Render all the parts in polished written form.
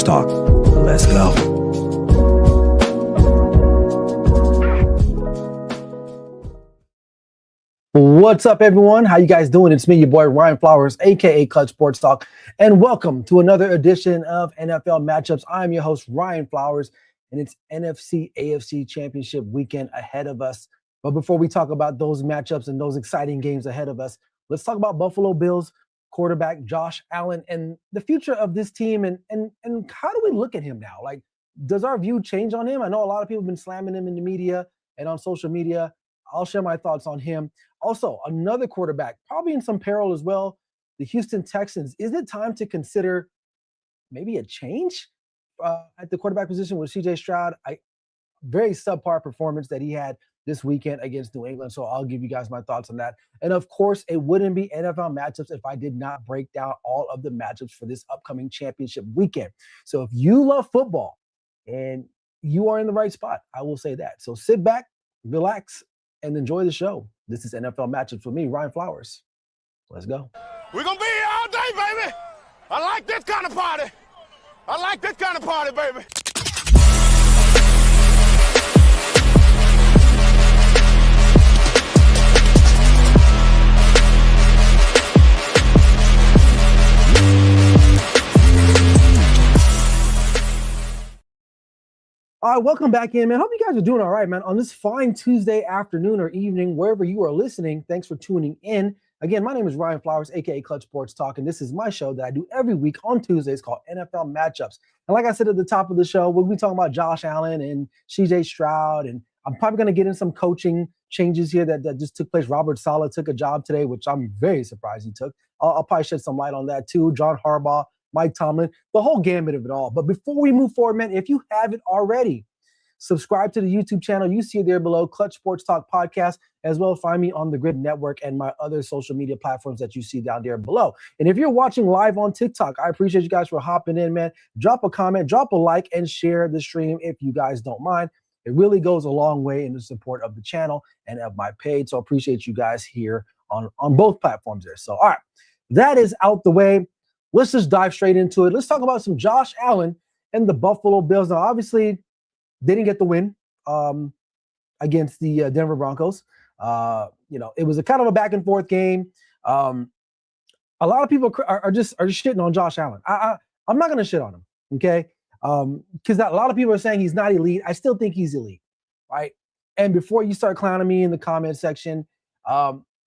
Sports Talk. Let's go. What's up, everyone? How you guys doing? It's me, your boy Ryan Flowers, aka Clutch Sports Talk, and welcome to another edition of NFL Matchups. I'm your host, Ryan Flowers, and it's NFC AFC Championship weekend ahead of us. But before we talk about those matchups and those exciting games ahead of us, let's talk about Buffalo Bills quarterback Josh Allen and the future of this team, and how do we look at him now? Like, does our view change on him? I know a lot of people have been slamming him in the media and on social media. I'll share my thoughts on him. Also, another quarterback, probably in some peril as well, the Houston Texans. Is it time to consider maybe a change at the quarterback position with CJ Stroud? Very subpar performance that he had this weekend against New England. So I'll give you guys my thoughts on that. And of course, it wouldn't be NFL matchups if I did not break down all of the matchups for this upcoming championship weekend. So if you love football and you are in the right spot, I will say that. So sit back, relax, and enjoy the show. This is NFL Matchups with me, Ryan Flowers. Let's go. We're going to be here all day, baby. I like this kind of party. I like this kind of party, baby. All right, welcome back in, man. Hope you guys are doing all right, man. On this fine Tuesday afternoon or evening, wherever you are listening, thanks for tuning in. Again, my name is Ryan Flowers, aka Clutch Sports Talk, and this is my show that I do every week on Tuesdays called NFL Matchups. And like I said at the top of the show, we'll be talking about Josh Allen and CJ Stroud, and I'm probably going to get in some coaching changes here that just took place. Robert Saleh took a job today, which I'm very surprised he took. I'll probably shed some light on that too. John Harbaugh, Mike Tomlin, the whole gambit of it all. But before we move forward, man, if you haven't already, subscribe to the YouTube channel. You see it there below, Clutch Sports Talk Podcast, as well as find me on the Grid Network and my other social media platforms that you see down there below. And if you're watching live on TikTok, I appreciate you guys for hopping in, man. Drop a comment, drop a like, and share the stream if you guys don't mind. It really goes a long way in the support of the channel and of my page. So I appreciate you guys here on both platforms there. So, all right, that is out the way. Let's just dive straight into it. Let's talk about some Josh Allen and the Buffalo Bills. Now, obviously, they didn't get the win against the Denver Broncos. It was a kind of a back and forth game. A lot of people are just shitting on Josh Allen. I'm not going to shit on him, okay? Because a lot of people are saying he's not elite. I still think he's elite, right? And before you start clowning me in the comment section,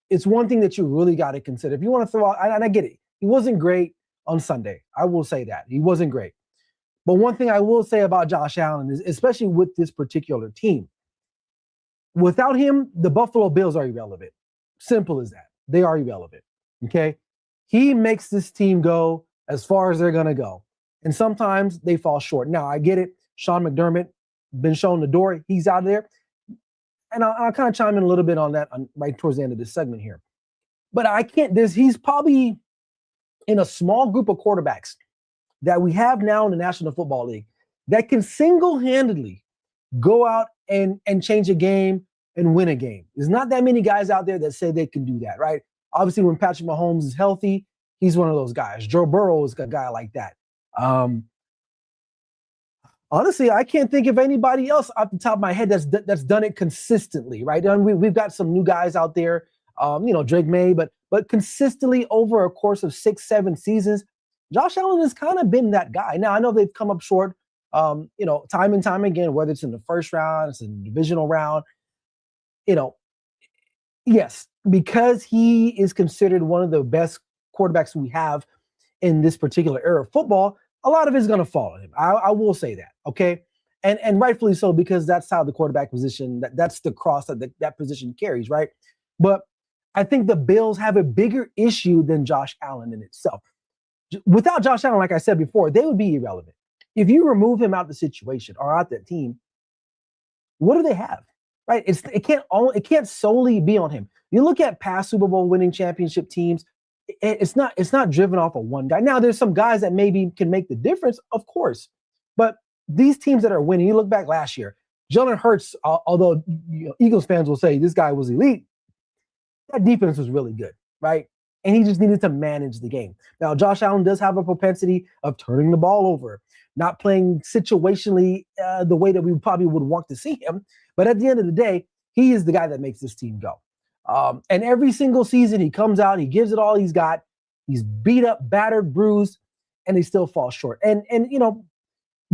it's one thing that you really got to consider. If you want to throw out, and I get it, he wasn't great on Sunday. I will say that. He wasn't great. But one thing I will say about Josh Allen is, especially with this particular team, without him, the Buffalo Bills are irrelevant. Simple as that. They are irrelevant, okay? He makes this team go as far as they're going to go. And sometimes they fall short. Now, I get it. Sean McDermott, been shown the door. He's out there. And I'll kind of chime in a little bit on that right towards the end of this segment here. But I can't, he's probably in a small group of quarterbacks that we have now in the National Football League that can single-handedly go out and change a game and win a game. There's not that many guys out there that say they can do that, right? Obviously, when Patrick Mahomes is healthy, he's one of those guys. Joe Burrow is a guy like that. Honestly, I can't think of anybody else off the top of my head that's done it consistently, right? And we've got some new guys out there, Drake May, but consistently over a course of 6-7 seasons, Josh Allen has kind of been that guy. Now, I know they've come up short, time and time again, whether it's in the first round, it's in the divisional round. Yes, because he is considered one of the best quarterbacks we have in this particular era of football, a lot of it is going to fall on him. I will say that, okay? And rightfully so, because that's how the quarterback position, that's the cross that position carries, right? But I think the Bills have a bigger issue than Josh Allen in itself. Without Josh Allen, like I said before, they would be irrelevant. If you remove him out the situation or out that team, what do they have? Right? It can't solely be on him. You look at past Super Bowl winning championship teams, it's not driven off of one guy. Now, there's some guys that maybe can make the difference, of course. But these teams that are winning, you look back last year, Jalen Hurts, although Eagles fans will say this guy was elite, that defense was really good, right? And he just needed to manage the game. Now, Josh Allen does have a propensity of turning the ball over, not playing situationally the way that we probably would want to see him. But at the end of the day, he is the guy that makes this team go. And every single season he comes out, he gives it all he's got. He's beat up, battered, bruised, and he still falls short. And you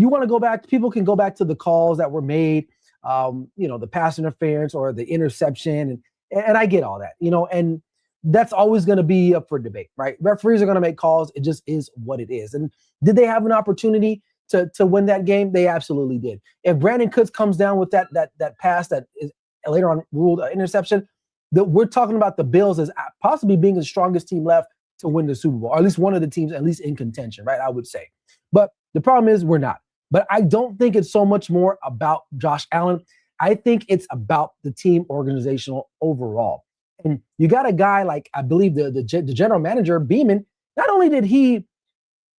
want to go back, people can go back to the calls that were made, the pass interference or the interception. And I get all that, and that's always going to be up for debate, right? Referees are going to make calls. It just is what it is. And did they have an opportunity to win that game? They absolutely did. If Brandon Cooks comes down with that pass that is later on ruled interception, we're talking about the Bills as possibly being the strongest team left to win the Super Bowl, or at least one of the teams, at least in contention, right? I would say. But the problem is we're not. But I don't think it's so much more about Josh Allen. I think it's about the team organizational overall. And you got a guy like, I believe the general manager, Beeman, not only did he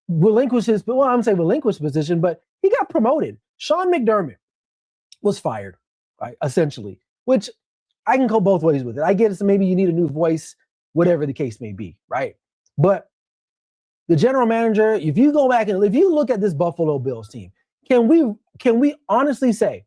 relinquish his position, but he got promoted. Sean McDermott was fired, right, essentially, which I can go both ways with it. I get it, so maybe you need a new voice, whatever the case may be, right? But the general manager, if you go back and if you look at this Buffalo Bills team, can we honestly say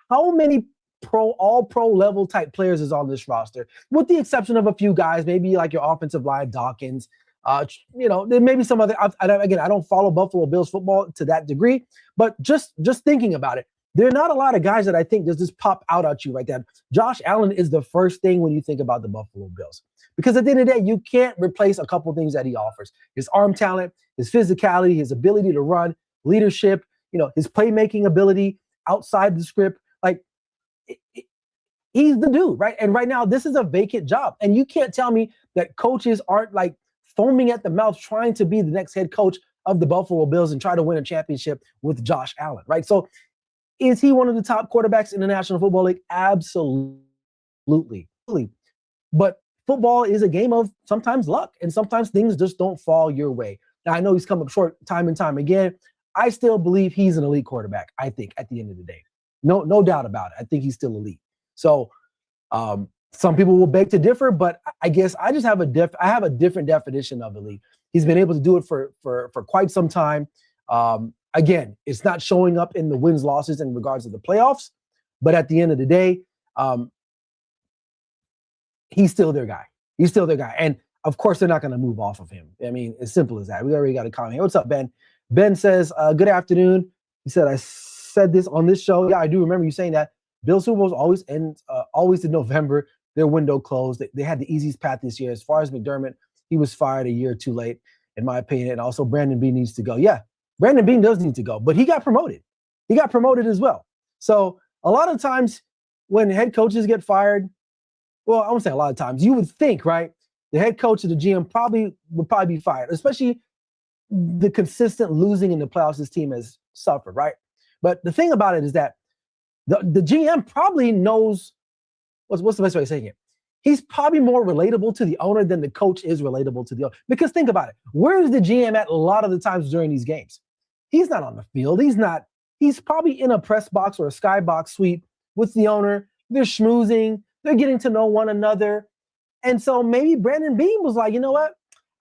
how many all pro level type players is on this roster, with the exception of a few guys, maybe like your offensive line, Dawkins, there may be some other, I don't follow Buffalo Bills football to that degree, but just thinking about it, there are not a lot of guys that I think just pop out at you right there. Josh Allen is the first thing when you think about the Buffalo Bills, because at the end of the day, you can't replace a couple things that he offers: his arm talent, his physicality, his ability to run, leadership, his playmaking ability outside the script. Like, he's the dude, right? And right now, this is a vacant job. And you can't tell me that coaches aren't like foaming at the mouth trying to be the next head coach of the Buffalo Bills and try to win a championship with Josh Allen, right? So is he one of the top quarterbacks in the National Football League? Absolutely. But football is a game of sometimes luck, and sometimes things just don't fall your way. Now, I know he's come up short time and time again. I still believe he's an elite quarterback, I think, at the end of the day. No doubt about it. I think he's still elite. So some people will beg to differ, but I guess I just have a different definition of elite. He's been able to do it for quite some time. Again, it's not showing up in the wins, losses in regards to the playoffs, but at the end of the day, he's still their guy. He's still their guy. And of course, they're not going to move off of him. I mean, as simple as that. We already got a comment here. What's up, Ben? Ben says, good afternoon. He said, I said this on this show. Yeah, I do remember you saying that. Bill Super Bowls always in November. Their window closed. They had the easiest path this year. As far as McDermott, he was fired a year too late, in my opinion. And also, Brandon Beane needs to go. Yeah, Brandon Beane does need to go, but he got promoted. He got promoted as well. So a lot of times when head coaches get fired, well, I won't say a lot of times, you would think, right, the head coach or the GM would probably be fired, especially the consistent losing in the playoffs this team has suffered, right? But the thing about it is that the GM probably knows, what's the best way of saying it? He's probably more relatable to the owner than the coach is relatable to the owner. Because think about it. Where is the GM at a lot of the times during these games? He's not on the field. He's probably in a press box or a skybox suite with the owner. They're schmoozing. They're getting to know one another. And so maybe Brandon Beane was like, you know what?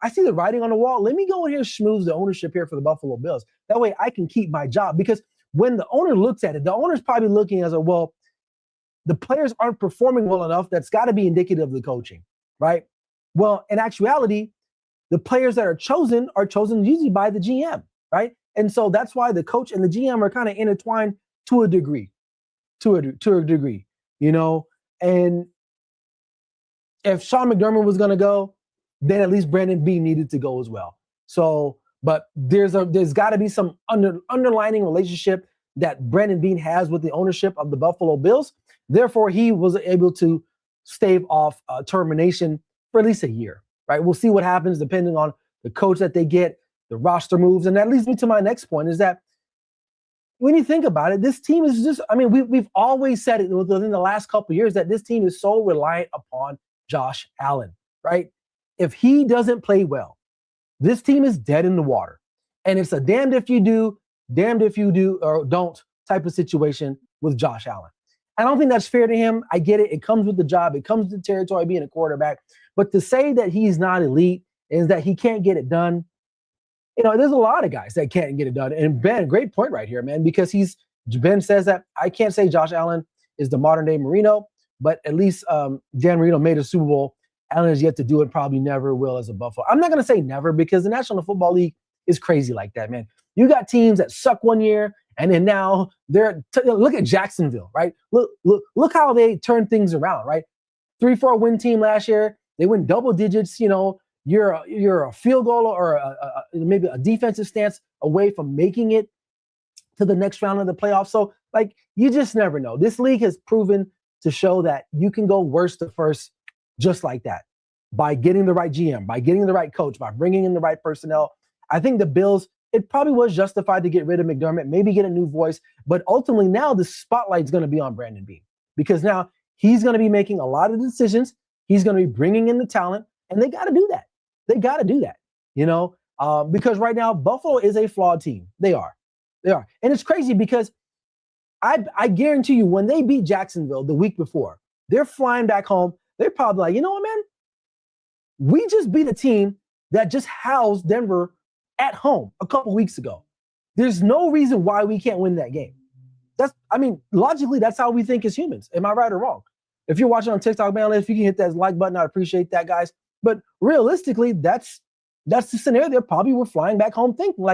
I see the writing on the wall. Let me go in here and schmooze the ownership here for the Buffalo Bills. That way I can keep my job. Because when the owner looks at it, the owner's probably looking as the players aren't performing well enough. That's got to be indicative of the coaching, right? Well, in actuality, the players that are chosen usually by the GM, right? And so that's why the coach and the GM are kind of intertwined to a degree, And if Sean McDermott was going to go, then at least Brandon Beane needed to go as well. So, but there's got to be some underlining relationship that Brandon Beane has with the ownership of the Buffalo Bills. Therefore, he was able to stave off termination for at least a year, right? We'll see what happens depending on the coach that they get, the roster moves. And that leads me to my next point is that when you think about it, this team is just, we've always said it within the last couple of years that this team is so reliant upon Josh Allen, right? If he doesn't play well, this team is dead in the water. And it's a damned if you do or don't type of situation with Josh Allen. I don't think that's fair to him. I get it. It comes with the job. It comes with the territory being a quarterback. But to say that he's not elite is that he can't get it done, there's a lot of guys that can't get it done. And Ben, great point right here, man, because Ben says that I can't say Josh Allen is the modern day Marino, but at least Dan Marino made a Super Bowl. Allen has yet to do it, probably never will as a Buffalo. I'm not going to say never because the National Football League is crazy like that, man. You got teams that suck one year, and then now look at Jacksonville, right? Look how they turned things around, right? 3-4 win team last year. They win double digits. You're a field goal or maybe a defensive stance away from making it to the next round of the playoffs. So, you just never know. This league has proven to show that you can go worst to first just like that by getting the right GM, by getting the right coach, by bringing in the right personnel. I think the Bills, it probably was justified to get rid of McDermott, maybe get a new voice, but ultimately now the spotlight's going to be on Brandon Beane because now he's going to be making a lot of decisions. He's going to be bringing in the talent, and they got to do that. They got to do that, because right now Buffalo is a flawed team. They are. And it's crazy because I guarantee you when they beat Jacksonville the week before, they're flying back home. They're probably like, you know what, man? We just beat a team that just housed Denver at home a couple weeks ago. There's no reason why we can't win that game. Logically, that's how we think as humans. Am I right or wrong? If you're watching on TikTok, man, if you can hit that like button, I appreciate that, guys. But realistically, that's the scenario they probably were flying back home thinking.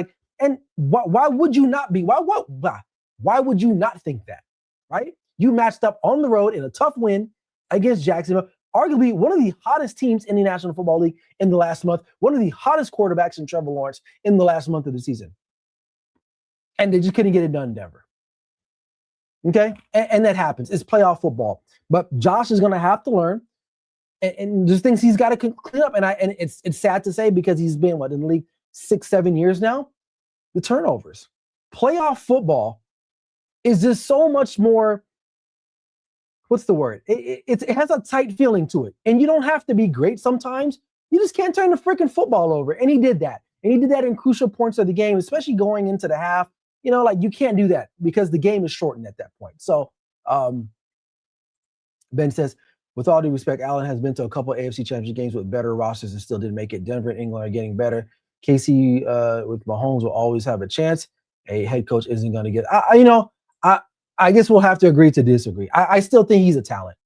And why would you not be? Why would you not think that, right? You matched up on the road in a tough win against Jacksonville, arguably one of the hottest teams in the National Football League in the last month, one of the hottest quarterbacks in Trevor Lawrence in the last month of the season. And they just couldn't get it done in Denver. Okay? And that happens. It's playoff football. But Josh is going to have to learn. And there's things he's got to clean up. And it's sad to say because he's been, in the league 6-7 years now? The turnovers. Playoff football is just so much more, what's the word? It has a tight feeling to it. And you don't have to be great sometimes. You just can't turn the freaking football over. And he did that. And he did that in crucial points of the game, especially going into the half. You can't do that because the game is shortened at that point. So Ben says, with all due respect, Allen has been to a couple of AFC Championship games with better rosters and still didn't make it. Denver and England are getting better. KC with Mahomes will always have a chance. A head coach isn't going to get. I guess we'll have to agree to disagree. I still think he's a talent.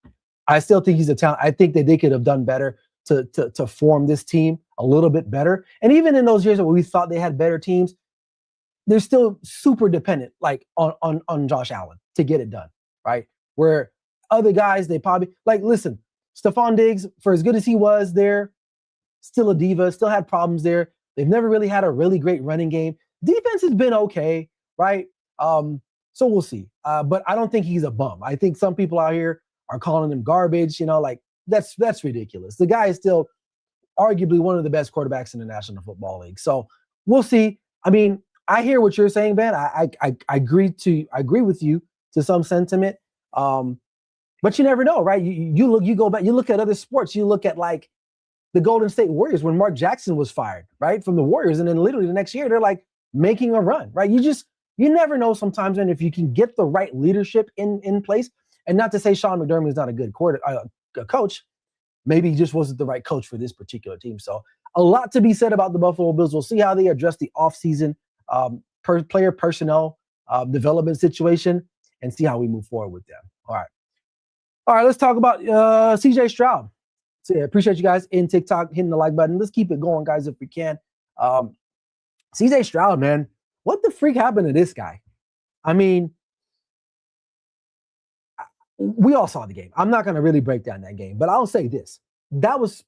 I think that they could have done better to form this team a little bit better. And even in those years where we thought they had better teams, they're still super dependent, on Josh Allen to get it done, right? Where other guys, they probably listen, Stephon Diggs, for as good as he was there, still a diva, still had problems there. They've never really had a really great running game. Defense has been okay, right? So we'll see. But I don't think he's a bum. I think some people out here are calling him garbage. That's ridiculous. The guy is still arguably one of the best quarterbacks in the National Football League. So we'll see. I hear what you're saying, Ben. I agree with you to some sentiment. But you never know, right? You go back, you look at other sports, you look at the Golden State Warriors when Mark Jackson was fired, right, from the Warriors, and then literally the next year they're making a run, right? You never know sometimes, and if you can get the right leadership in place, and not to say Sean McDermott is not a good coach, maybe he just wasn't the right coach for this particular team. So a lot to be said about the Buffalo Bills. We'll see how they address the offseason player personnel development situation and see how we move forward with them. All right, let's talk about CJ Stroud. So yeah, appreciate you guys in TikTok hitting the like button. Let's keep it going, guys, if we can. CJ Stroud, man, what the freak happened to this guy? We all saw the game. I'm not going to really break down that game, but I'll say this. That was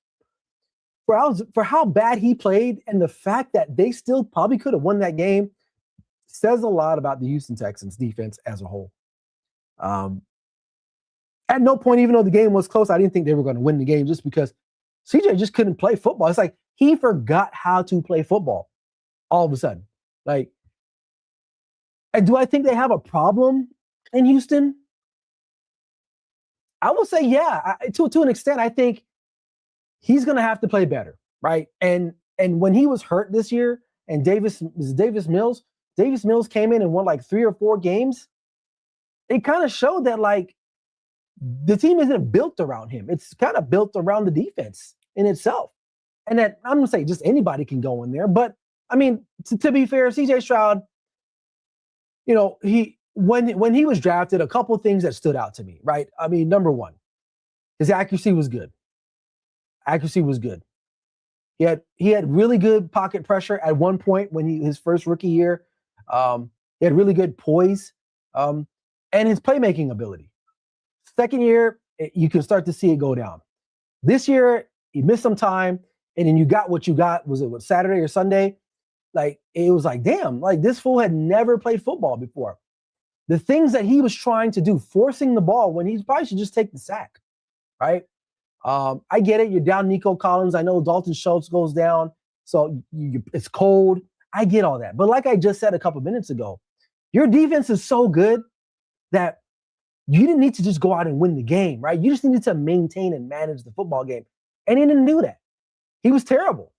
for how bad he played, and the fact that they still probably could have won that game says a lot about the Houston Texans defense as a whole. At no point, even though the game was close, I didn't think they were going to win the game just because CJ just couldn't play football. It's like he forgot how to play football all of a sudden. And do I think they have a problem in Houston? I will say, yeah, to an extent. I think he's going to have to play better, right? And when he was hurt this year, and Davis Mills came in and won 3 or 4 games, it kind of showed that the team isn't built around him. It's kind of built around the defense in itself. And that I'm going to say just anybody can go in there, but I mean, to be fair, CJ Stroud, when he was drafted, a couple things that stood out to me, right? I mean, number one, his accuracy was good. Accuracy was good. He had really good pocket pressure at one point when his first rookie year. He had really good poise, and his playmaking ability. Second year, you can start to see it go down. This year, he missed some time, and then you got what you got. Was it Saturday or Sunday? Like, it was like, damn, like this fool had never played football before. The things that he was trying to do, forcing the ball when he probably should just take the sack, right? I get it. You're down Nico Collins. I know Dalton Schultz goes down, so it's cold. I get all that. But like I just said a couple minutes ago, your defense is so good that you didn't need to just go out and win the game, right? You just needed to maintain and manage the football game. And he didn't do that. He was terrible.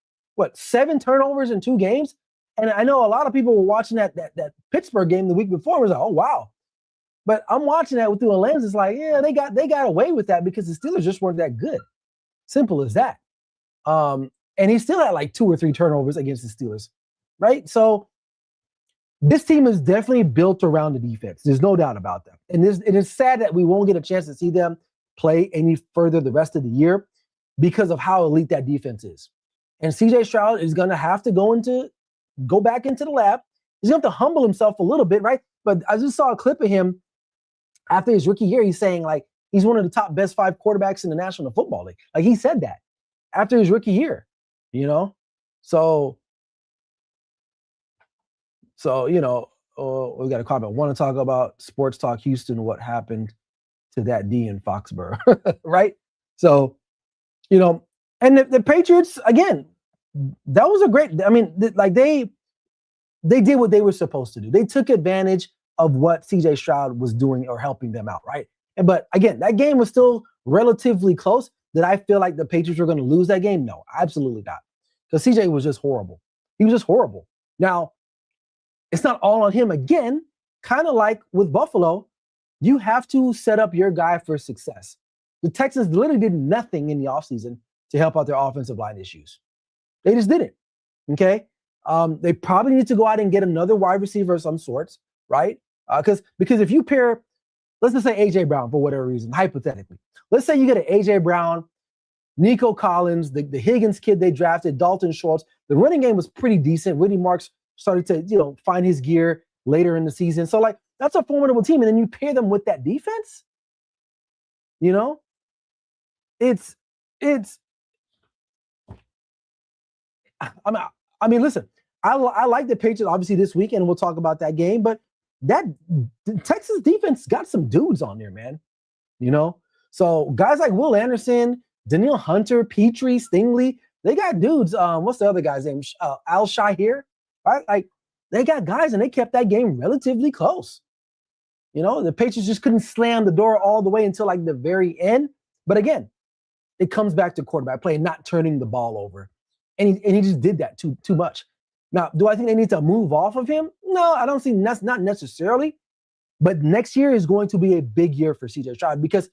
7 turnovers in 2 games? And I know a lot of people were watching that Pittsburgh game the week before and was like, oh, wow. But I'm watching that through a lens. It's like, yeah, they got away with that because the Steelers just weren't that good. Simple as that. And he still had like 2 or 3 turnovers against the Steelers, right? So this team is definitely built around the defense. There's no doubt about that. And it is sad that we won't get a chance to see them play any further the rest of the year because of how elite that defense is. And CJ Stroud is going to have to go back into the lab. He's going to have to humble himself a little bit, right? But I just saw a clip of him after his rookie year. He's saying, like, he's one of the top best 5 quarterbacks in the National Football League. Like, he said that after his rookie year, So, we got a comment. Want to talk about Sports Talk Houston, what happened to that D in Foxborough, right? So, and the Patriots, again, that was a great, they did what they were supposed to do. They took advantage of what CJ Stroud was doing or helping them out, right? But again, that game was still relatively close. Did I feel like the Patriots were going to lose that game? No, absolutely not. Because CJ was just horrible. He was just horrible. Now, it's not all on him again, kind of like with Buffalo. You have to set up your guy for success. The Texans literally did nothing in the offseason to help out their offensive line issues. They just didn't, okay? They probably need to go out and get another wide receiver of some sorts, right? Because if you pair, let's just say A.J. Brown for whatever reason, hypothetically. Let's say you get an A.J. Brown, Nico Collins, the Higgins kid they drafted, Dalton Schultz. The running game was pretty decent. Whitney Marks started to, find his gear later in the season. So, like, that's a formidable team. And then you pair them with that defense, it's I mean, listen, I like the Patriots, obviously, this weekend. We'll talk about that game. But that Texas defense got some dudes on there, man. So guys like Will Anderson, Danielle Hunter, Petrie, Stingley, they got dudes. What's the other guy's name? Al Shahir, right? Like, they got guys, and they kept that game relatively close. The Patriots just couldn't slam the door all the way until like the very end. But again, it comes back to quarterback play, not turning the ball over. And he just did that too much. Now, do I think they need to move off of him? No, I don't see that's not necessarily. But next year is going to be a big year for CJ Stroud because,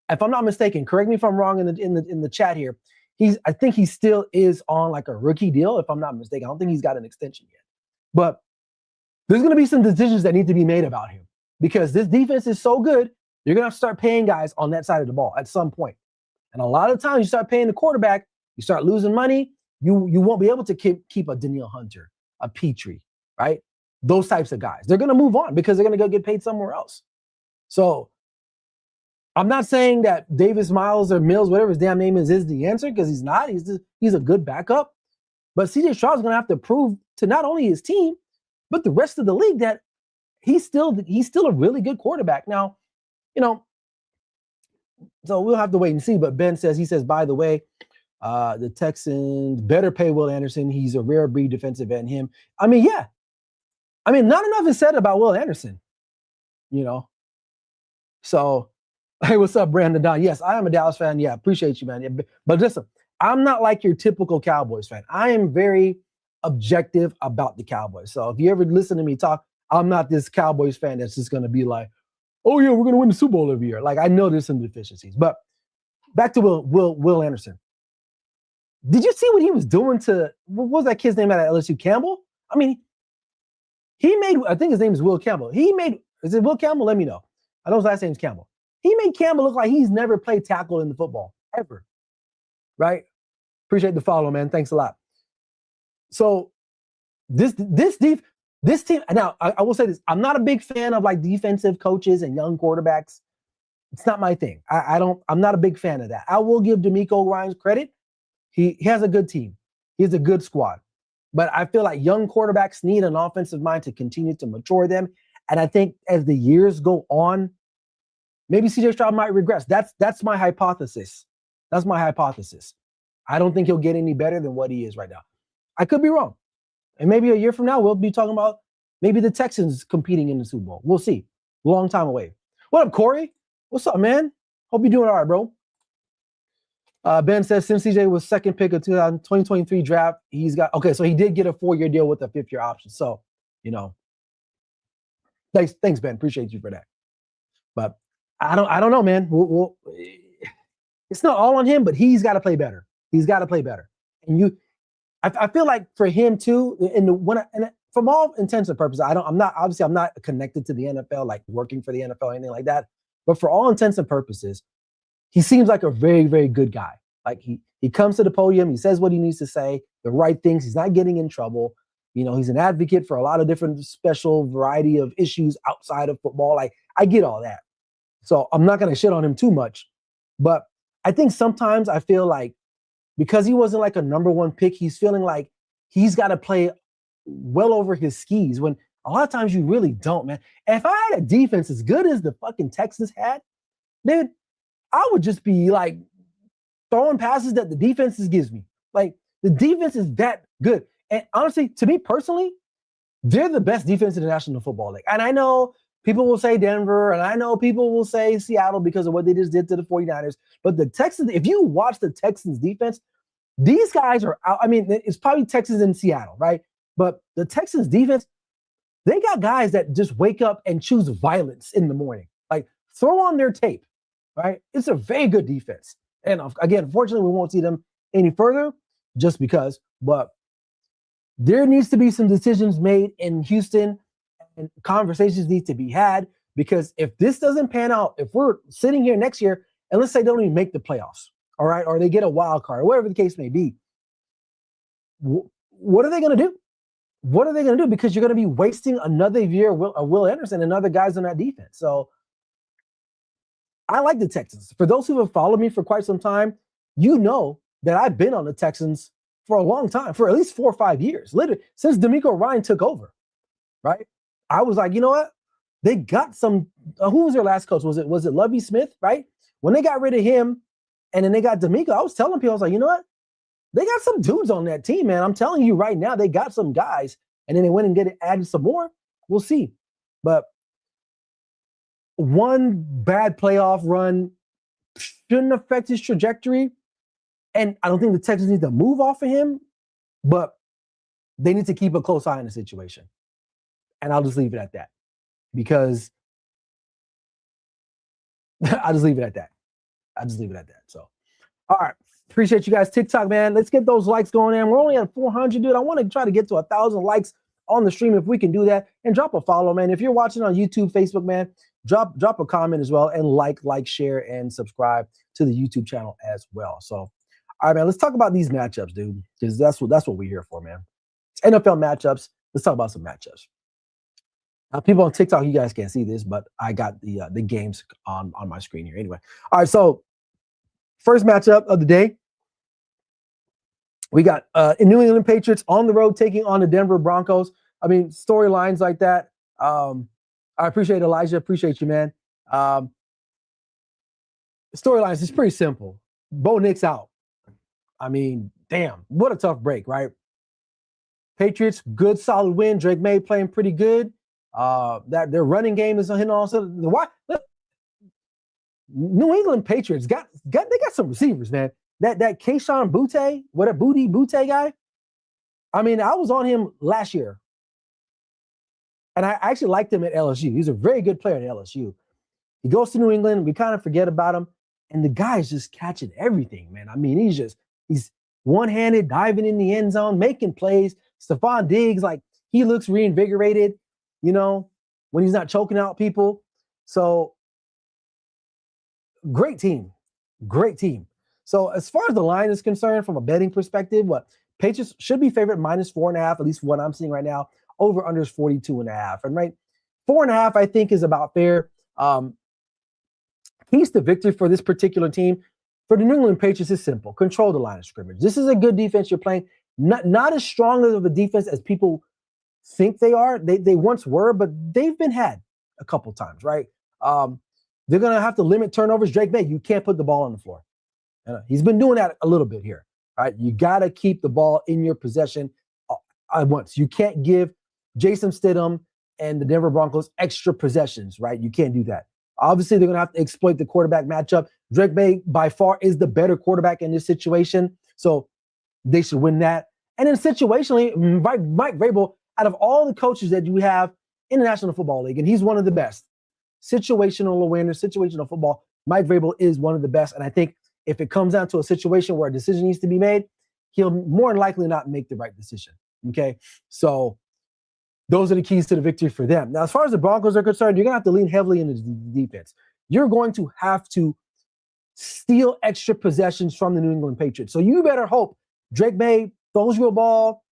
if I'm not mistaken, correct me if I'm wrong in the chat here. I think he still is on like a rookie deal, if I'm not mistaken. I don't think he's got an extension yet. But there's going to be some decisions that need to be made about him because this defense is so good. You're going to have to start paying guys on that side of the ball at some point. And a lot of times you start paying the quarterback, you start losing money. You won't be able to keep a Danielle Hunter, a Petrie, right? Those types of guys. They're going to move on because they're going to go get paid somewhere else. So I'm not saying that Davis Miles or Mills, whatever his damn name is the answer, because he's not. He's a good backup. But CJ Stroud is going to have to prove to not only his team, but the rest of the league that he's still a really good quarterback. Now, so we'll have to wait and see. But Ben says, by the way, the Texans better pay Will Anderson. He's a rare breed defensive end. Him. I mean, yeah. I mean, not enough is said about Will Anderson, So, hey, what's up, Brandon Don? Yes, I am a Dallas fan. Yeah, appreciate you, man. Yeah, but listen, I'm not like your typical Cowboys fan. I am very objective about the Cowboys. So if you ever listen to me talk, I'm not this Cowboys fan that's just going to be like, oh, yeah, we're going to win the Super Bowl every year. Like, I know there's some deficiencies. But back to Will Anderson. Did you see what he was doing to what was that kid's name at LSU? Campbell? I mean, he made, I think his name is Will Campbell. Is it Will Campbell? Let me know. I know his last name is Campbell. He made Campbell look like he's never played tackle in the football, ever. Right? Appreciate the follow, man. Thanks a lot. So this team, now I will say this. I'm not a big fan of like defensive coaches and young quarterbacks. It's not my thing. I'm not a big fan of that. I will give DeMeco Ryans credit. He has a good team. He has a good squad. But I feel like young quarterbacks need an offensive mind to continue to mature them. And I think as the years go on, maybe CJ Stroud might regress. That's my hypothesis. That's my hypothesis. I don't think he'll get any better than what he is right now. I could be wrong. And maybe a year from now, we'll be talking about maybe the Texans competing in the Super Bowl. We'll see. Long time away. What up, Corey? What's up, man? Hope you're doing all right, bro. Ben says since CJ was second pick of 2023 draft, he's got so he did get a 4-year deal with a 5th-year option. So, thanks, Ben. Appreciate you for that. But I don't know, man. It's not all on him, but he's got to play better. He's got to play better. And I feel like for him too. And from all intents and purposes, I'm not connected to the NFL, like working for the NFL or anything like that. But for all intents and purposes, he seems like a very, very good guy. Like he comes to the podium, he says what he needs to say, the right things. He's not getting in trouble. He's an advocate for a lot of different special variety of issues outside of football. Like I get all that. So I'm not going to shit on him too much. But I think sometimes I feel like because he wasn't like a number 1 pick, he's feeling like he's got to play well over his skis when a lot of times you really don't, man. And if I had a defense as good as the fucking Texans had, dude, I would just be like throwing passes that the defenses gives me. Like the defense is that good. And honestly, to me personally, they're the best defense in the National Football League. And I know people will say Denver, and I know people will say Seattle because of what they just did to the 49ers. But the Texans, if you watch the Texans defense, these guys are out. I mean, it's probably Texans and Seattle, right? But the Texans defense, they got guys that just wake up and choose violence in the morning. Like throw on their tape, right? It's a very good defense. And again, unfortunately, we won't see them any further just because. But there needs to be some decisions made in Houston and conversations need to be had because if this doesn't pan out, if we're sitting here next year and let's say they don't even make the playoffs, all right, or they get a wild card, or whatever the case may be, what are they going to do? What are they going to do? Because you're going to be wasting another year of Will Anderson and other guys on that defense. So I like the Texans. For those who have followed me for quite some time, you know that I've been on the Texans for a long time, for at least 4 or 5 years, literally since DeMeco Ryans took over, right? I was like, you know what? They got some. Who was their last coach? Was it Lovie Smith? Right? When they got rid of him, and then they got DeMeco, I was telling people, I was like, you know what? They got some dudes on that team, man. I'm telling you right now, they got some guys, and then they went and added some more. We'll see, but one bad playoff run shouldn't affect his trajectory, and I don't think the Texans need to move off of him, but they need to keep a close eye on the situation. And I'll just leave it at that because I'll just leave it at that. So, all right. Appreciate you guys. TikTok, man. Let's get those likes going in. We're only at 400, dude. I want to try to get to 1,000 likes on the stream if we can do that. And drop a follow, man. If you're watching on YouTube, Facebook, man, drop a comment as well and like, share, and subscribe to the YouTube channel as well. So, all right, man. Let's talk about these matchups, dude, because that's what we're here for, man. It's NFL matchups. Let's talk about some matchups. People on TikTok, you guys can't see this, but I got the games on my screen here. Anyway, all right. So first matchup of the day, we got New England Patriots on the road taking on the Denver Broncos. I mean, storylines like that. I appreciate Elijah. Appreciate you, man. Storylines is pretty simple. Bo Nick's out. I mean, damn, what a tough break, right? Patriots, good solid win. Drake May playing pretty good. That their running game is hitting all sudden. Why? New England Patriots got some receivers, man. That Kayshon Boutte, what a Boutte guy. I mean, I was on him last year, and I actually liked him at LSU. He's a very good player at LSU. He goes to New England, we kind of forget about him, and the guy's just catching everything, man. I mean, he's one-handed, diving in the end zone, making plays. Stephon Diggs, like, he looks reinvigorated, when he's not choking out people. So great team. Great team. So as far as the line is concerned, from a betting perspective, Patriots should be favored -4.5, at least what I'm seeing right now. Over under is 42.5. And right, 4.5, I think, is about fair. Keys to victory for this particular team, for the New England Patriots, is simple. Control the line of scrimmage. This is a good defense you're playing. Not as strong of a defense as people think they are. They once were, but they've been had a couple times, right? They're going to have to limit turnovers. Drake May, you can't put the ball on the floor. He's been doing that a little bit here. All right, you got to keep the ball in your possession at once. You can't give Jason Stidham and the Denver Broncos extra possessions, right? You can't do that. Obviously, they're going to have to exploit the quarterback matchup. Drake May, by far, is the better quarterback in this situation, so they should win that. And then situationally, Mike Vrabel, out of all the coaches that you have in the National Football League, and he's one of the best, situational awareness, situational football, Mike Vrabel is one of the best. And I think if it comes down to a situation where a decision needs to be made, he'll more than likely not make the right decision, okay? So those are the keys to the victory for them. Now, as far as the Broncos are concerned, you're going to have to lean heavily into the defense. You're going to have to steal extra possessions from the New England Patriots. So you better hope Drake May throws you a ball,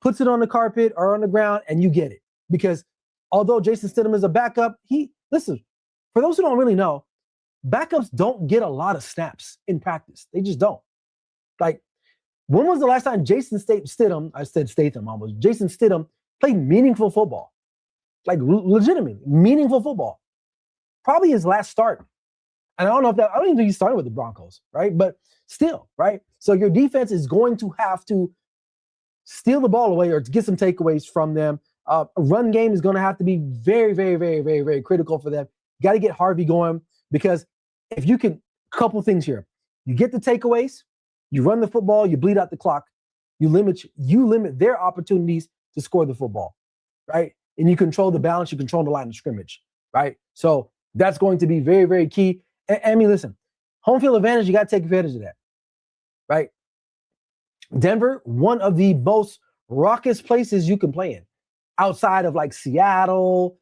puts it on the carpet or on the ground, and you get it. Because although Jason Stidham is a backup, listen, for those who don't really know, backups don't get a lot of snaps in practice. They just don't. Like, when was the last time Jason Stidham, I said Statham almost, Jason Stidham played meaningful football? Like, legitimately, meaningful football. Probably his last start. And I don't even think he started with the Broncos, right? But still, right? So your defense is going to have to steal the ball away or get some takeaways from them. A run game is going to have to be very, very, very, very, very critical for them. You got to get Harvey going, because if you can, couple things here. You get the takeaways, you run the football, you bleed out the clock, you limit their opportunities to score the football, right? And you control the balance, you control the line of scrimmage, right? So that's going to be very, very key. I mean, listen, home field advantage, you got to take advantage of that, right? Denver, one of the most raucous places you can play in, outside of like Seattle,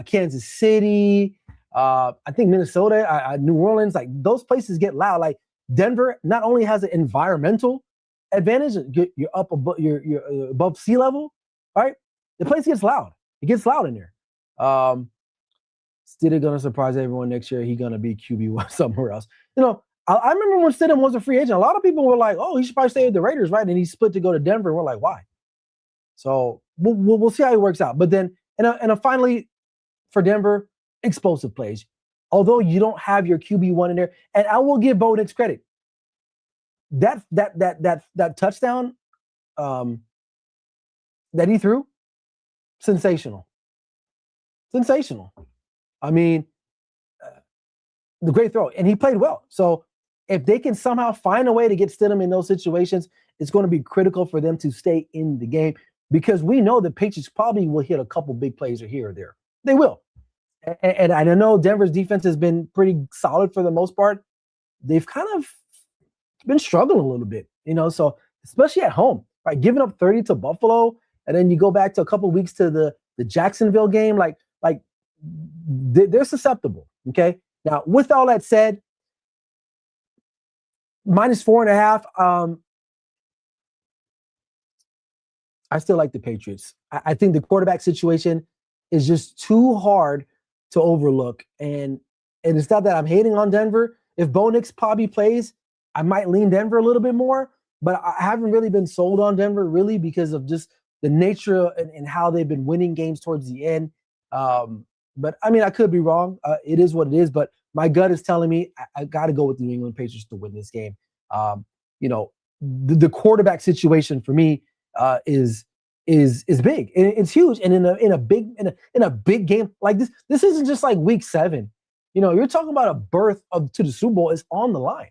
Kansas City, I think Minnesota, New Orleans, like those places get loud. Like Denver not only has an environmental advantage, you're up above, you're above sea level, right? The place gets loud. It gets loud in there. Stidham gonna surprise everyone next year. He's gonna be QB1 somewhere else. I remember when Stidham was a free agent, a lot of people were like, "Oh, he should probably stay with the Raiders, right?" And he split to go to Denver. And we're like, "Why?" So we'll see how he works out. But then, and finally, for Denver, explosive plays. Although you don't have your QB1 in there, and I will give Bo Nix credit. That touchdown that he threw, sensational. I mean, the great throw, and he played well. So if they can somehow find a way to get Stidham in those situations, it's going to be critical for them to stay in the game, because we know the Patriots probably will hit a couple big plays or here or there. They will. And I know Denver's defense has been pretty solid for the most part. They've kind of been struggling a little bit, so especially at home, right? Giving up 30 to Buffalo, and then you go back to a couple weeks to the Jacksonville game, like they're susceptible, okay? Now, with all that said, -4.5, I still like the Patriots. I think the quarterback situation is just too hard to overlook. And it's not that I'm hating on Denver. If Bo Nix probably plays, I might lean Denver a little bit more, but I haven't really been sold on Denver really because of just the nature and how they've been winning games towards the end. But I mean, I could be wrong. It is what it is, but my gut is telling me I got to go with the New England Patriots to win this game. The quarterback situation for me is big, and it's huge. And in a big game like this isn't just like week 7. You're talking about a berth to the Super Bowl is on the line.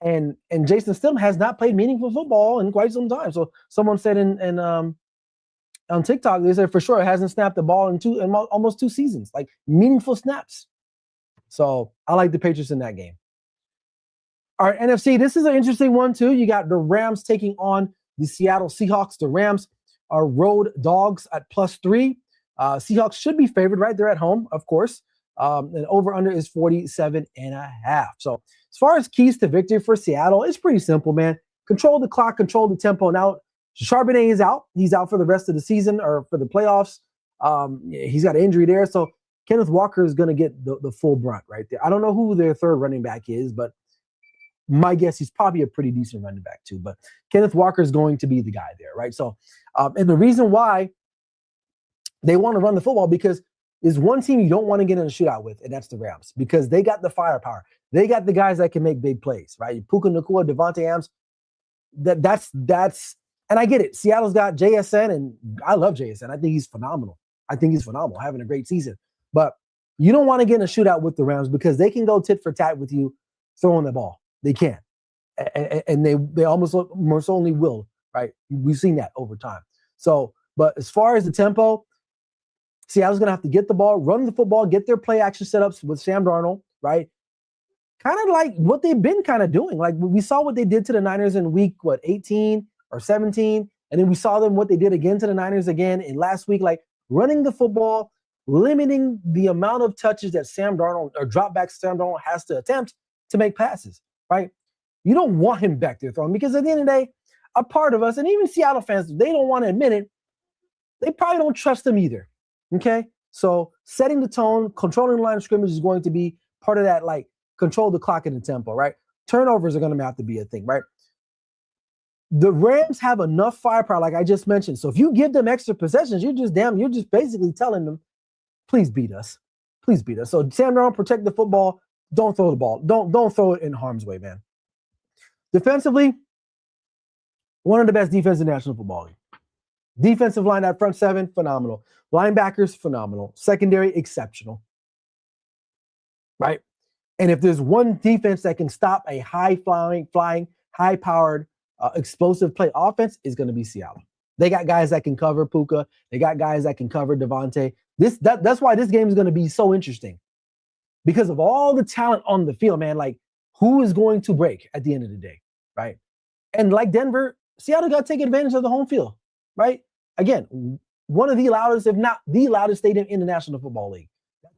And Jason Stidham has not played meaningful football in quite some time. So someone said on TikTok, they said for sure it hasn't snapped the ball in almost 2 seasons, like meaningful snaps. So I like the Patriots in that game. All right, NFC, this is an interesting one too. You got the Rams taking on the Seattle Seahawks. The Rams are road dogs at +3. Seahawks should be favored, right? They're at home, of course. And over-under is 47.5. So as far as keys to victory for Seattle, it's pretty simple, man. Control the clock, control the tempo. Now, Charbonnet is out. He's out for the rest of the season or for the playoffs. He's got an injury there. So Kenneth Walker is going to get the full brunt right there. I don't know who their third running back is, but my guess he's probably a pretty decent running back too. But Kenneth Walker is going to be the guy there, right? So, and the reason why they want to run the football because there's one team you don't want to get in a shootout with, and that's the Rams because they got the firepower. They got the guys that can make big plays, right? Puka Nacua, Devontae Adams. That's and I get it. Seattle's got JSN, and I love JSN. I think he's phenomenal. Having a great season. But you don't want to get in a shootout with the Rams because they can go tit for tat with you throwing the ball. They can. And they almost only will, right? We've seen that over time. So, but as far as the tempo, Seattle's going to have to get the ball, run the football, get their play action setups with Sam Darnold, right? Kind of like what they've been kind of doing. Like we saw what they did to the Niners in week, 18 or 17. And then we saw them what they did again to the Niners again in last week, like running the football, limiting the amount of touches that Sam Darnold or dropbacks Sam Darnold has to attempt to make passes, right? You don't want him back there throwing because at the end of the day, a part of us, and even Seattle fans, they don't want to admit it. They probably don't trust him either. Okay, so setting the tone, controlling the line of scrimmage is going to be part of that, like control the clock and the tempo, right? Turnovers are going to have to be a thing, right? The Rams have enough firepower, like I just mentioned. So if you give them extra possessions, you're just basically telling them, please beat us. Please beat us. So Sam Darnold, protect the football. Don't throw the ball. Don't throw it in harm's way, man. Defensively, one of the best defenses in the National Football League. Defensive line, that front seven, phenomenal. Linebackers, phenomenal. Secondary, exceptional. Right? And if there's one defense that can stop a high-flying, high-powered, explosive play offense, is going to be Seattle. They got guys that can cover Puka. They got guys that can cover Devontae. That's why this game is going to be so interesting. Because of all the talent on the field, man, like who is going to break at the end of the day, right? And like Denver, Seattle got to take advantage of the home field, right? Again, one of the loudest, if not the loudest stadium in the National Football League.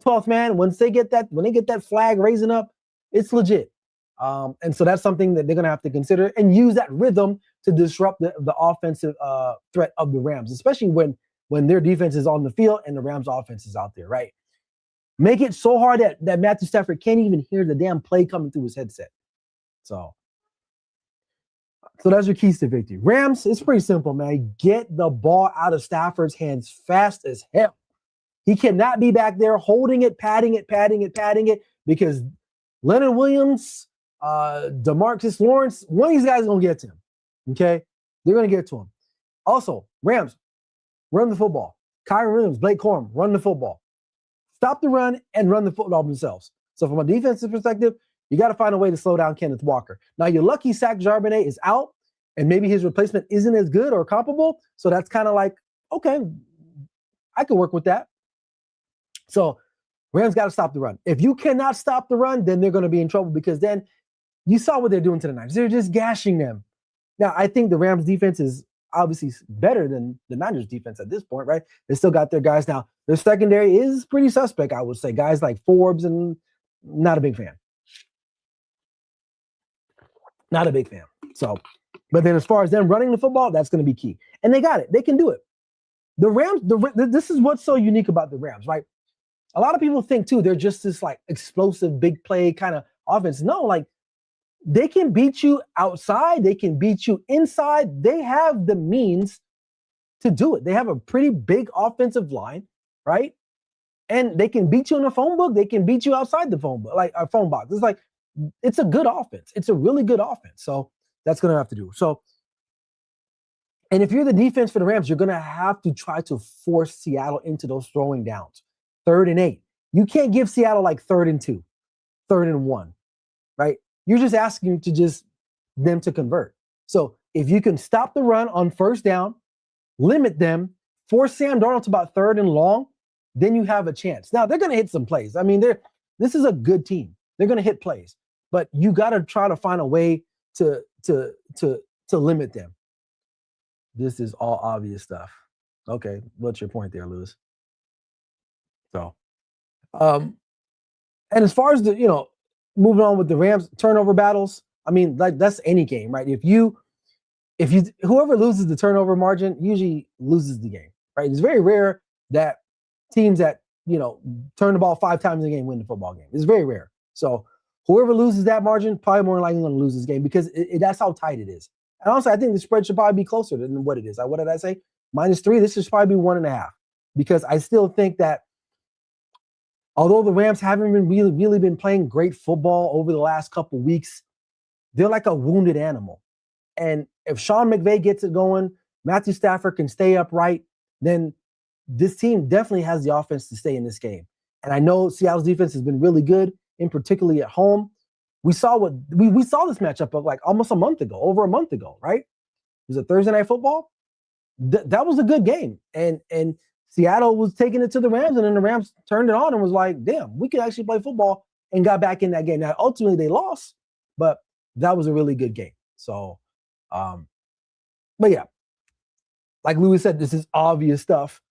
12th man, when they get that flag raising up, it's legit. And so that's something that they're going to have to consider and use that rhythm to disrupt the offensive threat of the Rams, especially when their defense is on the field and the Rams offense is out there, right? Make it so hard that Matthew Stafford can't even hear the damn play coming through his headset. So that's your keys to victory. Rams, it's pretty simple, man. Get the ball out of Stafford's hands fast as hell. He cannot be back there holding it, padding it, because Leonard Williams, DeMarcus Lawrence, one of these guys is going to get to him, okay? They're going to get to him. Also, Rams, run the football. Kyron Williams, Blake Corum, run the football. Stop the run and run the football themselves. So from a defensive perspective, you got to find a way to slow down Kenneth Walker. Now, you're lucky Zach Charbonnet is out, and maybe his replacement isn't as good or comparable. So that's kind of like, okay, I can work with that. So Rams got to stop the run. If you cannot stop the run, then they're going to be in trouble because then you saw what they're doing to the Niners. They're just gashing them. Now, I think the Rams defense is obviously better than the Niners defense at this point, right? They still got their guys. Now, their secondary is pretty suspect, I would say. Guys like Forbes, and not a big fan. Not a big fan. So, but then as far as them running the football, that's going to be key. And they got it. They can do it. The Rams, this is what's so unique about the Rams, right? A lot of people think, too, they're just this, like, explosive, big play kind of offense. No, like, they can beat you outside. They can beat you inside. They have the means to do it. They have a pretty big offensive line, right? And they can beat you in the phone book. They can beat you outside the phone book, like a phone box. It's like, it's a good offense. It's a really good offense. So that's going to have to do. So, and if you're the defense for the Rams, you're going to have to try to force Seattle into those throwing downs. 3rd and 8. You can't give Seattle like 3rd and 2, 3rd and 1, right? You're just asking them to convert. So if you can stop the run on 1st down, limit them, force Sam Darnold to about 3rd and long, then you have a chance. Now they're going to hit some plays. I mean, this is a good team. They're going to hit plays. but you got to try to find a way to limit them. This is all obvious stuff. Okay, what's your point there, Lewis? So, and as far as moving on with the Rams turnover battles, I mean, like that's any game, right? If whoever loses the turnover margin usually loses the game, right? It's very rare that teams that turn the ball 5 times a game win the football game. It's very rare. So whoever loses that margin probably more likely going to lose this game because that's how tight it is. And also, I think the spread should probably be closer than what it is. What did I say? -3. This should probably be 1.5 because I still think that although the Rams haven't been really been playing great football over the last couple weeks, they're like a wounded animal. And if Sean McVay gets it going, Matthew Stafford can stay upright, then this team definitely has the offense to stay in this game. And I know Seattle's defense has been really good, in particularly at home. We saw we saw this matchup of like almost over a month ago, right? It was a Thursday Night Football. That was a good game. And Seattle was taking it to the Rams, and then the Rams turned it on and was like, damn, we could actually play football, and got back in that game. Now, ultimately, they lost, but that was a really good game. So, but yeah, like Louis said, this is obvious stuff,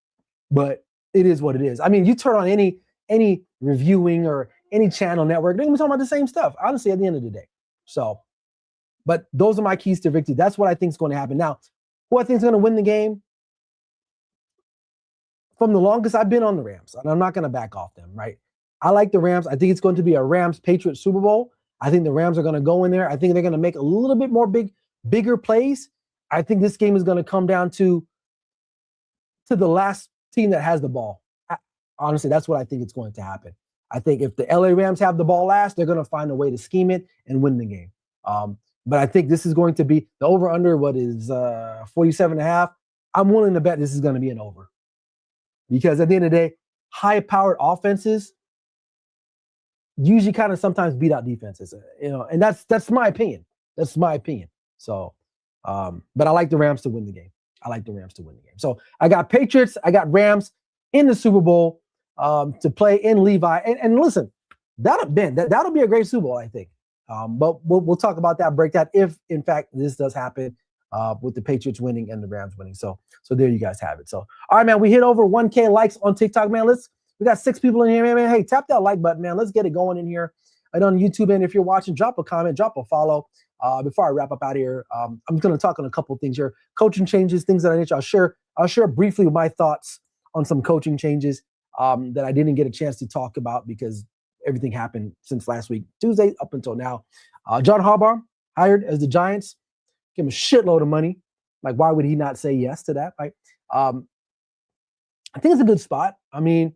but it is what it is. I mean, you turn on any reviewing or any channel network, they're going to be talking about the same stuff, honestly, at the end of the day. So, but those are my keys to victory. That's what I think is going to happen. Now, who I think is going to win the game? From the longest I've been on the Rams, and I'm not going to back off them, right? I like the Rams. I think it's going to be a Rams-Patriots Super Bowl. I think the Rams are going to go in there. I think they're going to make a little bit more bigger plays. I think this game is going to come down to the last team that has the ball. Honestly, that's what I think it's going to happen. I think if the LA Rams have the ball last, they're going to find a way to scheme it and win the game. But I think this is going to be the over-under, 47.5. I'm willing to bet this is going to be an over. Because at the end of the day, high-powered offenses usually kind of sometimes beat out defenses, and that's my opinion. That's my opinion. So, but I like the Rams to win the game. So I got Patriots, I got Rams in the Super Bowl to play in Levi. And listen, that'll be a great Super Bowl, I think. But we'll talk about that, break that if in fact this does happen. With the Patriots winning and the Rams winning. So there you guys have it. So, all right, man, we hit over 1K likes on TikTok, man. We got 6 people in here, man. Hey, tap that like button, man. Let's get it going in here. And on YouTube, and if you're watching, drop a comment, drop a follow. Before I wrap up out of here, I'm going to talk on a couple of things here. Coaching changes, things that I need to I'll share briefly my thoughts on some coaching changes that I didn't get a chance to talk about because everything happened since last week, Tuesday up until now. John Harbaugh hired as the Giants. Give him a shitload of money. Like, why would he not say yes to that? Right? I think it's a good spot. I mean,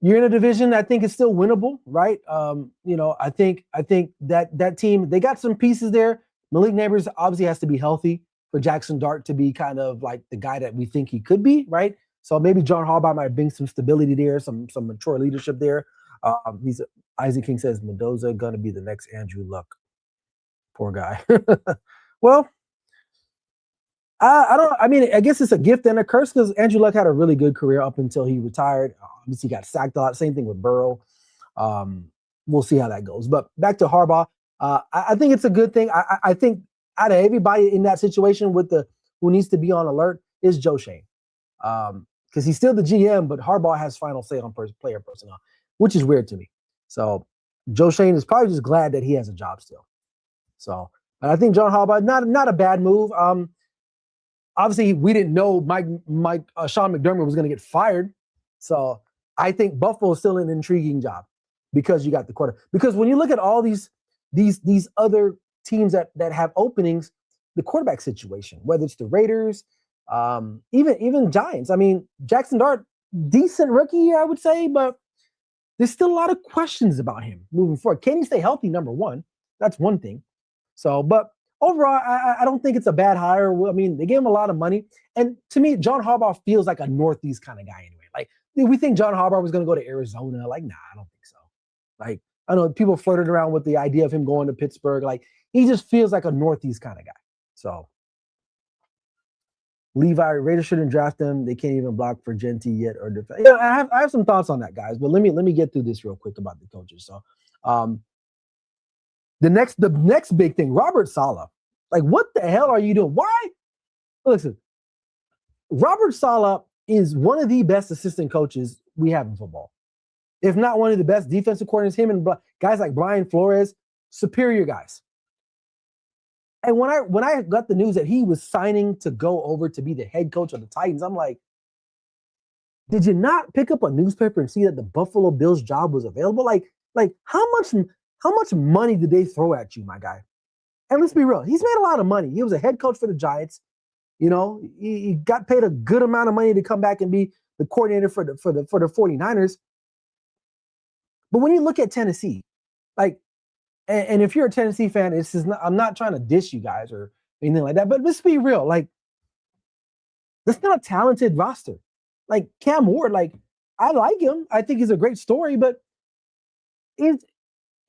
you're in a division I think is still winnable, right? I think that team, they got some pieces there. Malik Neighbors obviously has to be healthy for Jackson Dart to be kind of like the guy that we think he could be, right? So maybe John Harbaugh might bring some stability there, some mature leadership there. Isaac King says Mendoza gonna be the next Andrew Luck. Poor guy. Well, I guess it's a gift and a curse because Andrew Luck had a really good career up until he retired. Obviously, he got sacked a lot. Same thing with Burrow. We'll see how that goes. But back to Harbaugh, I think it's a good thing. I think out of everybody in that situation who needs to be on alert is Joe Shane. Because he's still the GM, but Harbaugh has final say on player personnel, which is weird to me. So Joe Shane is probably just glad that he has a job still. So, but I think John Harbaugh, not a bad move. Obviously, we didn't know Sean McDermott was going to get fired. So I think Buffalo is still an intriguing job because you got the quarterback. Because when you look at all these other teams that have openings, the quarterback situation, whether it's the Raiders, even Giants. I mean, Jackson Dart, decent rookie, I would say, but there's still a lot of questions about him moving forward. Can he stay healthy? Number one, that's one thing. So, but overall, I don't think it's a bad hire. I mean, they gave him a lot of money. And to me, John Harbaugh feels like a Northeast kind of guy anyway. Like, we think John Harbaugh was going to go to Arizona. Like, nah, I don't think so. Like, I know people flirted around with the idea of him going to Pittsburgh. Like, he just feels like a Northeast kind of guy. So, Levi, Raiders shouldn't draft him. They can't even block for Genti yet or defend. Yeah, I have some thoughts on that, guys. But let me get through this real quick about the coaches. So, The next big thing, Robert Saleh. Like, what the hell are you doing? Why? Listen, Robert Saleh is one of the best assistant coaches we have in football. If not one of the best defensive coordinators, him and guys like Brian Flores, superior guys. And when I got the news that he was signing to go over to be the head coach of the Titans, I'm like, did you not pick up a newspaper and see that the Buffalo Bills job was available? Like how much money did they throw at you, my guy? And let's be real, he's made a lot of money. He was a head coach for the Giants. You know, he got paid a good amount of money to come back and be the coordinator for the 49ers. But when you look at Tennessee, like, and if you're a Tennessee fan, I'm not trying to diss you guys or anything like that, but let's be real. Like, that's not a talented roster. Like Cam Ward, like, I like him. I think he's a great story, but is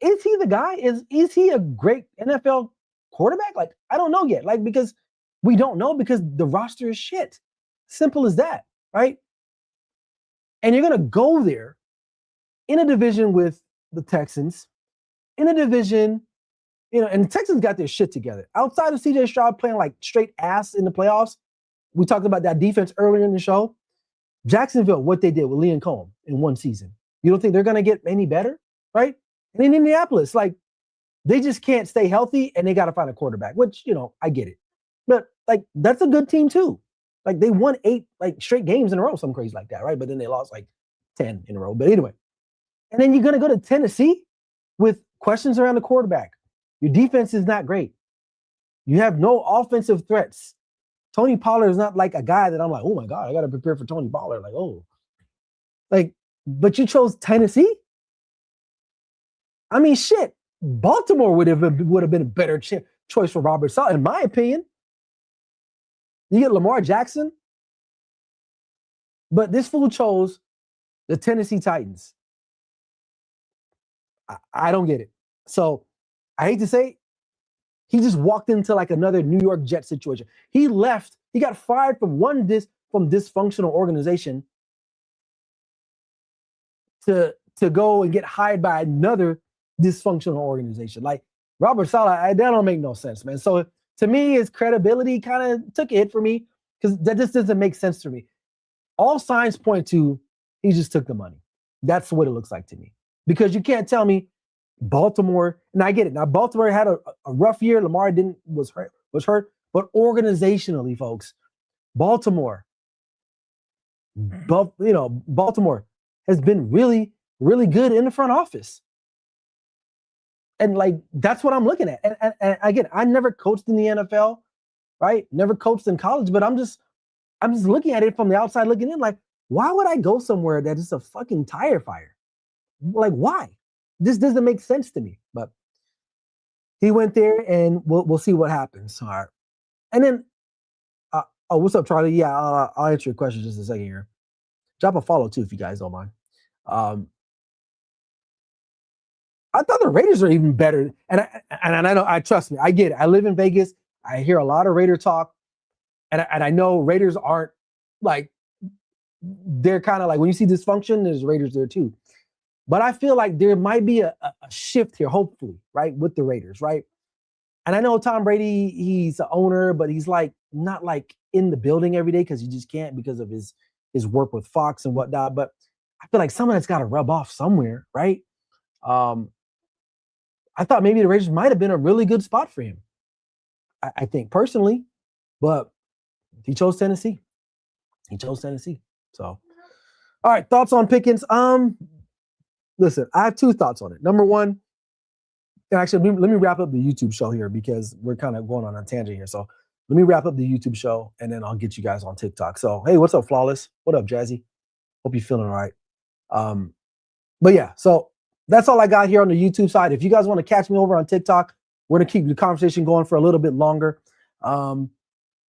he the guy? Is he a great NFL quarterback? Like, I don't know yet. Like, because we don't know because the roster is shit. Simple as that, right? And you're going to go there in a division with the Texans, in a division, you know, and the Texans got their shit together. Outside of CJ Stroud playing like straight ass in the playoffs, we talked about that defense earlier in the show. Jacksonville, what they did with Liam Cohen in one season. You don't think they're going to get any better, right? And in Indianapolis, like, they just can't stay healthy and they got to find a quarterback, which, you know, I get it. But, like, that's a good team too. Like, they won 8, like, straight games in a row, something crazy like that, right? But then they lost, like, 10 in a row. But anyway. And then you're going to go to Tennessee with questions around the quarterback. Your defense is not great. You have no offensive threats. Tony Pollard is not like a guy that I'm like, oh, my God, I got to prepare for Tony Pollard. Like, oh. Like, but you chose Tennessee? I mean, shit. Baltimore would have been a better choice for Robert Saleh, in my opinion. You get Lamar Jackson, but this fool chose the Tennessee Titans. I don't get it. So I hate to say, he just walked into like another New York Jets situation. He left. He got fired from from dysfunctional organization to go and get hired by another dysfunctional organization. Like Robert Saleh, that don't make no sense, man. So to me, his credibility kind of took a hit for me because that just doesn't make sense to me. All signs point to he just took the money. That's what it looks like to me. Because you can't tell me Baltimore, and I get it. Now, Baltimore had a rough year. Lamar was hurt. But organizationally, folks, Baltimore has been really, really good in the front office. And like, that's what I'm looking at. And again, I never coached in the NFL, right? Never coached in college, but I'm just looking at it from the outside looking in. Like, why would I go somewhere that is a fucking tire fire? Like, why? This doesn't make sense to me. But he went there, and we'll see what happens. All right. And then, what's up, Charlie? Yeah, I'll answer your question just a second here. Drop a follow too if you guys don't mind. I thought the Raiders are even better, and I know, trust me, I get it. I live in Vegas. I hear a lot of Raider talk, and I know Raiders aren't like, they're kind of like, when you see dysfunction, there's Raiders there too. But I feel like there might be a shift here, hopefully, right, with the Raiders, right? And I know Tom Brady, he's the owner, but he's like not like in the building every day because he just can't because of his work with Fox and whatnot. But I feel like some of that's got to rub off somewhere, right? I thought maybe the Raiders might have been a really good spot for him. I think personally, but he chose Tennessee. So, all right, thoughts on Pickens? Listen, I have 2 thoughts on it. Number one, and actually, let me wrap up the YouTube show here because we're kind of going on a tangent here. So let me wrap up the YouTube show, and then I'll get you guys on TikTok. So, hey, what's up, Flawless? What up, Jazzy? Hope you're feeling all right. But yeah, so that's all I got here on the YouTube side. If you guys want to catch me over on TikTok, we're going to keep the conversation going for a little bit longer. But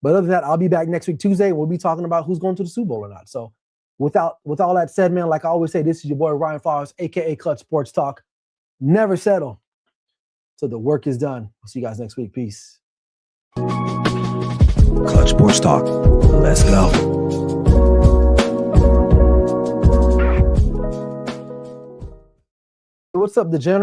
other than that, I'll be back next week, Tuesday. We'll be talking about who's going to the Super Bowl or not. So with all that said, man, like I always say, this is your boy, Ryan Flowers, a.k.a. Clutch Sports Talk. Never settle till the work is done. We'll see you guys next week. Peace. Clutch Sports Talk. Let's go. What's up, Degenerate?